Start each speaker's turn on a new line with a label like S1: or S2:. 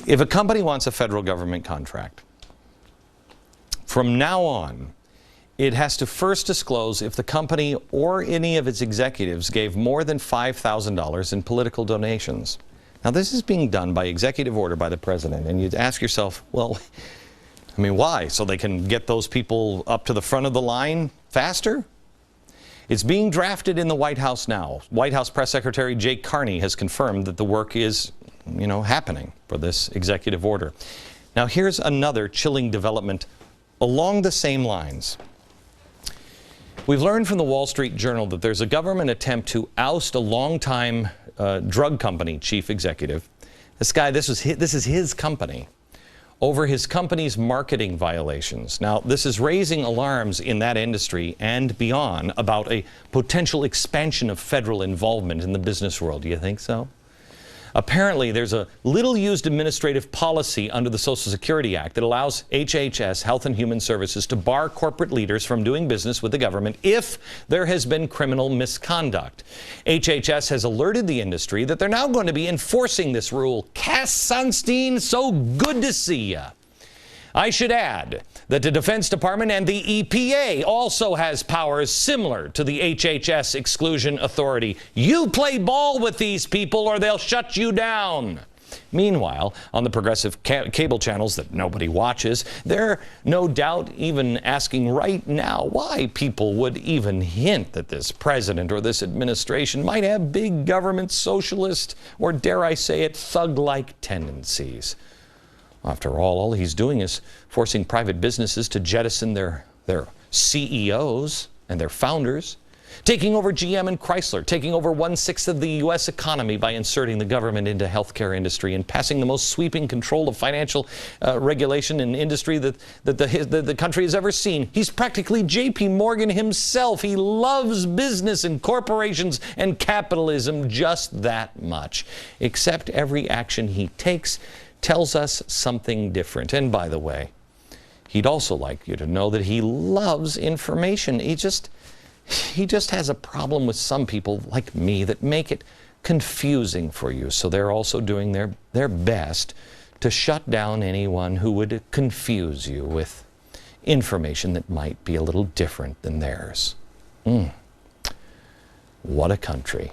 S1: If a company wants a federal government contract, from now on, it has to first disclose if the company or any of its executives gave more than $5,000 in political donations. Now, this is being done by executive order by the president, and you'd ask yourself, well, I mean, why? So they can get those people up to the front of the line faster? It's being drafted in the White House now. White House Press Secretary Jake Carney has confirmed that the work is, happening for this executive order. Now, here's another chilling development along the same lines. We've learned from the Wall Street Journal that there's a government attempt to oust a longtime drug company chief executive. This guy, this is his company, over his company's marketing violations. Now, this is raising alarms in that industry and beyond about a potential expansion of federal involvement in the business world. Do you think so? Apparently, there's a little-used administrative policy under the Social Security Act that allows HHS, Health and Human Services, to bar corporate leaders from doing business with the government if there has been criminal misconduct. HHS has alerted the industry that they're now going to be enforcing this rule. Cass Sunstein, so good to see ya. I should add that the Defense Department and the EPA also has powers similar to the HHS exclusion authority. You play ball with these people or they'll shut you down. Meanwhile, on the progressive cable channels that nobody watches, they're no doubt even asking right now why people would even hint that this president or this administration might have big government socialist, or dare I say it, thug-like tendencies. After all he's doing is forcing private businesses to jettison their CEOs and their founders, taking over GM and Chrysler, taking over 1/6 of the U.S. economy by inserting the government into healthcare industry and passing the most sweeping control of financial regulation in industry that the country has ever seen. He's practically J.P. Morgan himself. He loves business and corporations and capitalism just that much. Except every action he takes tells us something different. And by the way, he'd also like you to know that he loves information. He just has a problem with some people like me that make it confusing for you. So they're also doing their best to shut down anyone who would confuse you with information that might be a little different than theirs. What a country.